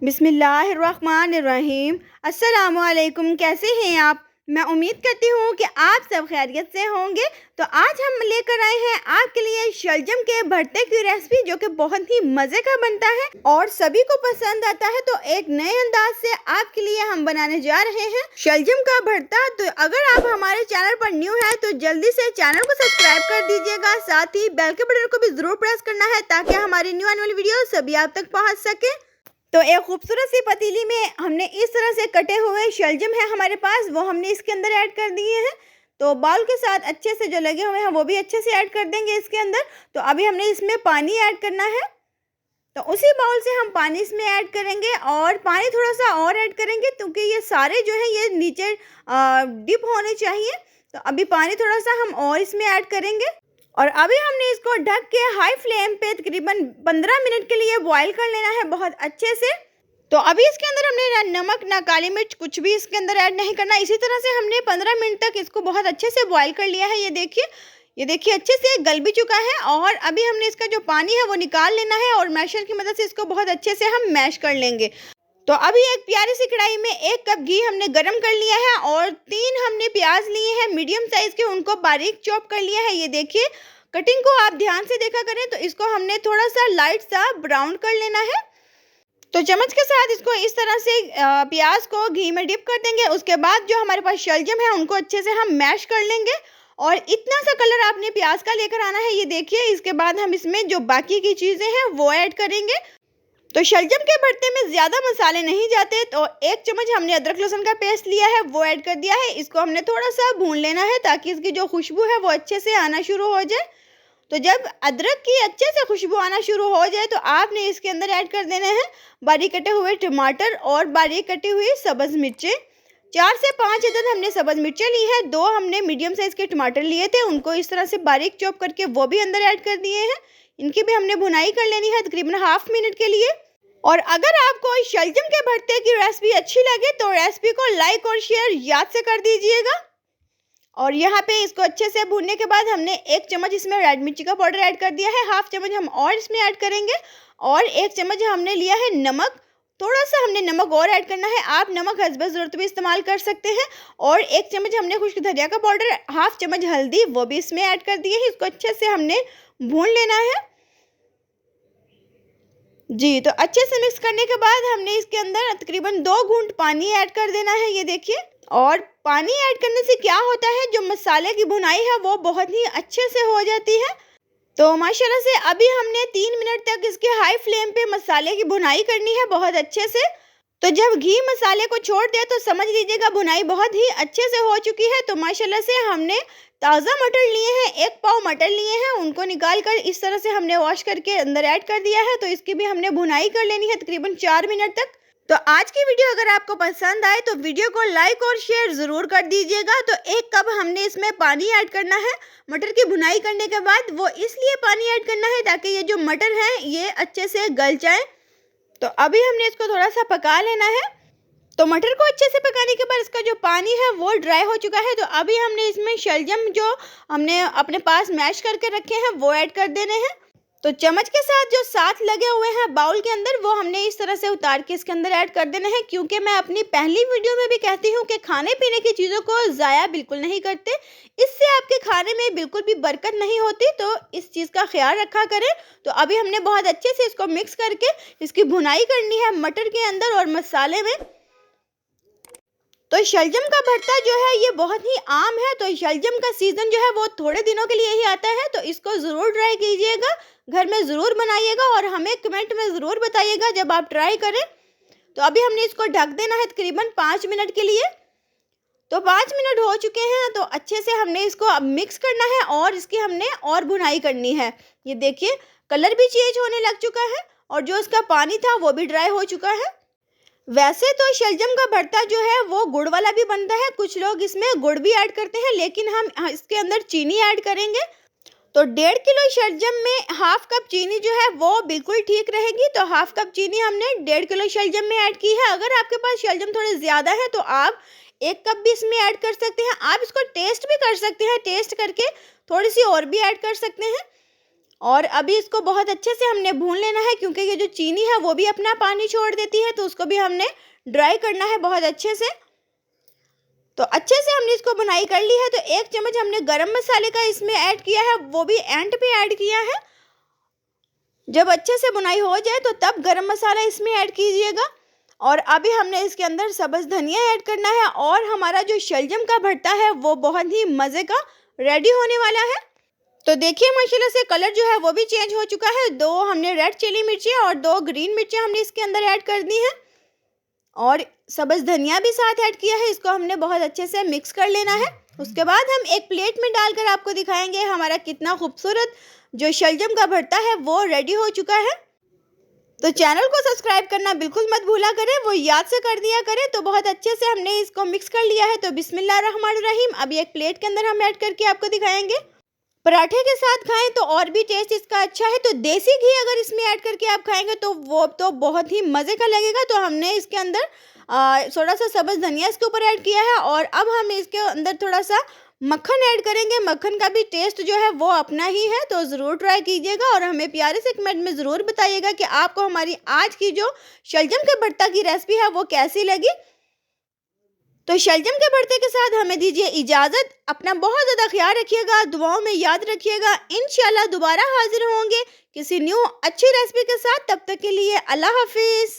बिस्मिल्लाहिर्रहमानिर्रहीम। अस्सलामुअलैकुम। कैसे हैं आप? मैं उम्मीद करती हूँ कि आप सब खैरियत से होंगे। तो आज हम लेकर आए हैं आपके लिए शलजम के भरते की रेसिपी, जो कि बहुत ही मज़े का बनता है और सभी को पसंद आता है। तो एक नए अंदाज से आपके लिए हम बनाने जा रहे हैं शलजम का भरता। तो अगर आप हमारे चैनल पर न्यू है तो जल्दी से चैनल को सब्सक्राइब कर दीजिएगा, साथ ही बेल के बटन को भी ज़रूर प्रेस करना है ताकि हमारी न्यू आने वाली वीडियो सभी आप तक पहुँच सके। तो एक खूबसूरत सी पतीली में हमने इस तरह से कटे हुए शलजम है हमारे पास, वो हमने इसके अंदर ऐड कर दिए हैं। तो बाउल के साथ अच्छे से जो लगे हुए हैं वो भी अच्छे से ऐड कर देंगे इसके अंदर। तो अभी हमने इसमें पानी ऐड करना है, तो उसी बाउल से हम पानी इसमें ऐड करेंगे और पानी थोड़ा सा और ऐड करेंगे क्योंकि ये सारे जो है ये नीचे डिप होने चाहिए। तो अभी पानी थोड़ा सा हम और इसमें ऐड करेंगे और अभी हमने इसको ढक के हाई फ्लेम पे तकरीबन 15 मिनट के लिए बॉईल कर लेना है बहुत अच्छे से। तो अभी इसके अंदर हमने ना नमक ना काली मिर्च कुछ भी इसके अंदर ऐड नहीं करना। इसी तरह से हमने 15 मिनट तक इसको बहुत अच्छे से बॉईल कर लिया है। ये देखिए अच्छे से गल भी चुका है और अभी हमने इसका जो पानी है वो निकाल लेना है और मैशर की मदद से इसको बहुत अच्छे से हम मैश कर लेंगे। तो अभी एक प्यारी सी कढ़ाई में 1 कप घी हमने गरम कर लिया है और 3 हमने प्याज लिए हैं मीडियम साइज़ के, उनको बारीक चॉप कर लिया है। ये देखिए कटिंग को आप ध्यान से देखा करें। तो इसको हमने थोड़ा सा लाइट सा ब्राउन कर लेना है। तो चम्मच के साथ इसको इस तरह से प्याज को घी में डिप कर देंगे। उसके बाद जो हमारे पास शलजम है उनको अच्छे से हम मैश कर लेंगे और इतना सा कलर आपने प्याज का लेकर आना है। ये देखिए इसके बाद हम इसमें जो बाकी की चीज़ें हैं वो ऐड करेंगे। तो शलजम के भरते में ज़्यादा मसाले नहीं जाते। तो 1 चम्मच हमने अदरक लहसुन का पेस्ट लिया है वो ऐड कर दिया है। इसको हमने थोड़ा सा भून लेना है ताकि इसकी जो खुशबू है वो अच्छे से आना शुरू हो जाए। तो जब अदरक की अच्छे से खुशबू आना शुरू हो जाए तो आपने इसके अंदर ऐड कर देने हैं बारीक कटे हुए टमाटर और बारीक कटी हुई सब्ज़ मिर्चें। 4 से 5 अदद हमने सब्ज़ मिर्चें ली है। 2 हमने मीडियम साइज़ के टमाटर लिए थे, उनको इस तरह से बारीक चॉप करके वो भी अंदर ऐड कर दिए हैं। इनकी भी हमने भुनाई कर लेनी है तकरीबन हाफ मिनट के लिए। और अगर आपको शलजम के भरते की रेसिपी अच्छी लगे तो रेसिपी को लाइक और शेयर याद से कर दीजिएगा। और यहाँ पे इसको अच्छे से भूनने के बाद हमने 1 चम्मच इसमें रेड मिर्ची का पाउडर ऐड कर दिया है, हाफ चम्मच हम और इसमें ऐड करेंगे और 1 चम्मच हमने लिया है नमक। थोड़ा सा हमने नमक और ऐड करना है, आप नमक हस्ब ज़रूरत भी इस्तेमाल कर सकते हैं। और 1 चम्मच हमने खुश्क धनिया का पाउडर, हाफ चम्मच हल्दी वो भी इसमें ऐड कर दिए है। इसको अच्छे से हमने भून लेना है जी। तो अच्छे से मिक्स करने के बाद हमने इसके अंदर तकरीबन 2 घूंट पानी ऐड कर देना है। ये देखिए, और पानी ऐड करने से क्या होता है, जो मसाले की भुनाई है वो बहुत ही अच्छे से हो जाती है। तो माशाल्लाह से अभी हमने 3 मिनट तक इसके हाई फ्लेम पे मसाले की भुनाई करनी है बहुत अच्छे से। तो जब घी मसाले को छोड़ दे तो समझ लीजिएगा भुनाई बहुत ही अच्छे से हो चुकी है। तो माशाल्लाह से हमने ताज़ा मटर लिए हैं, 1 पाव मटर लिए हैं, उनको निकाल कर इस तरह से हमने वॉश करके अंदर ऐड कर दिया है। तो इसकी भी हमने भुनाई कर लेनी है तकरीबन 4 मिनट तक। तो आज की वीडियो अगर आपको पसंद आए तो वीडियो को लाइक और शेयर ज़रूर कर दीजिएगा। तो 1 कप हमने इसमें पानी ऐड करना है मटर की भुनाई करने के बाद। वो इसलिए पानी ऐड करना है ताकि ये जो मटर हैं ये अच्छे से गल जाए। तो अभी हमने इसको थोड़ा सा पका लेना है। तो मटर को अच्छे से पकाने के बाद इसका जो पानी है वो ड्राई हो चुका है। तो अभी हमने इसमें शलजम जो हमने अपने पास मैश करके रखे हैं वो ऐड कर देने हैं। तो चम्मच के साथ जो साथ लगे हुए हैं बाउल के अंदर वो हमने इस तरह से उतार के इसके अंदर ऐड कर देना है, क्योंकि मैं अपनी पहली वीडियो में भी कहती हूँ कि खाने पीने की चीज़ों को ज़ाया बिल्कुल नहीं करते, इससे आपके खाने में बिल्कुल भी बरकत नहीं होती। तो इस चीज़ का ख्याल रखा करें। तो अभी हमने बहुत अच्छे से इसको मिक्स करके इसकी भुनाई करनी है मटर के अंदर और मसाले में। तो शलजम का भरता जो है ये बहुत ही आम है। तो शलजम का सीज़न जो है वो थोड़े दिनों के लिए ही आता है। तो इसको ज़रूर ट्राई कीजिएगा, घर में ज़रूर बनाइएगा और हमें कमेंट में ज़रूर बताइएगा जब आप ट्राई करें। तो अभी हमने इसको ढक देना है तकरीबन 5 मिनट के लिए। तो 5 मिनट हो चुके हैं। तो अच्छे से हमने इसको अब मिक्स करना है और इसकी हमने और भुनाई करनी है। ये देखिए कलर भी चेंज होने लग चुका है और जो इसका पानी था वो भी ड्राई हो चुका है। वैसे तो शलजम का भरता जो है वो गुड़ वाला भी बनता है, कुछ लोग इसमें गुड़ भी ऐड करते हैं, लेकिन हम इसके अंदर चीनी ऐड करेंगे। तो 1.5 किलो शलजम में हाफ कप चीनी जो है वो बिल्कुल ठीक रहेगी। तो हाफ कप चीनी हमने 1.5 किलो शलजम में ऐड की है। अगर आपके पास शलजम थोड़े ज़्यादा है तो आप 1 कप भी इसमें ऐड कर सकते हैं। आप इसको टेस्ट भी कर सकते हैं, टेस्ट करके थोड़ी सी और भी ऐड कर सकते हैं। और अभी इसको बहुत अच्छे से हमने भून लेना है, क्योंकि ये जो चीनी है वो भी अपना पानी छोड़ देती है, तो उसको भी हमने ड्राई करना है बहुत अच्छे से। तो अच्छे से हमने इसको बुनाई कर ली है। तो 1 चम्मच हमने गरम मसाले का इसमें ऐड किया है, वो भी एंड पे ऐड किया है। जब अच्छे से बुनाई हो जाए तो तब गरम मसाला इसमें ऐड कीजिएगा। और अभी हमने इसके अंदर सब्ज़ धनिया ऐड करना है, और हमारा जो शलजम का भरता है वो बहुत ही मज़े का रेडी होने वाला है। तो देखिए माशाल्लाह से कलर जो है वो भी चेंज हो चुका है। 2 हमने रेड चिली मिर्ची और 2 ग्रीन मिर्ची हमने इसके अंदर ऐड कर दी हैं, और सब्ज़ धनिया भी साथ ऐड किया है। इसको हमने बहुत अच्छे से मिक्स कर लेना है। उसके बाद हम एक प्लेट में डालकर आपको दिखाएंगे हमारा कितना खूबसूरत जो शलजम का भरता है वो रेडी हो चुका है। तो चैनल को सब्सक्राइब करना बिल्कुल मत भूला करें, वो याद से कर दिया करें। तो बहुत अच्छे से हमने इसको मिक्स कर लिया है। तो बिस्मिल्लाहिर्रहमानिर्रहीम, अभी एक प्लेट के अंदर हम ऐड करके आपको दिखाएंगे। पराठे के साथ खाएं तो और भी टेस्ट इसका अच्छा है। तो देसी घी अगर इसमें ऐड करके आप खाएंगे तो वो तो बहुत ही मज़े का लगेगा। तो हमने इसके अंदर थोड़ा सा सब्ज़ धनिया इसके ऊपर ऐड किया है, और अब हम इसके अंदर थोड़ा सा मक्खन ऐड करेंगे। मक्खन का भी टेस्ट जो है वो अपना ही है, तो ज़रूर ट्राई कीजिएगा, और हमें प्यारे से कमेंट में ज़रूर बताइएगा कि आपको हमारी आज की जो शलजम के भरता की रेसिपी है वो कैसी लगी। तो शलजम के भरते के साथ हमें दीजिए इजाज़त। अपना बहुत ज़्यादा ख्याल रखिएगा, दुआओं में याद रखिएगा। इंशाल्लाह दोबारा हाजिर होंगे किसी न्यू अच्छी रेसिपी के साथ। तब तक के लिए अल्लाह हाफिज़।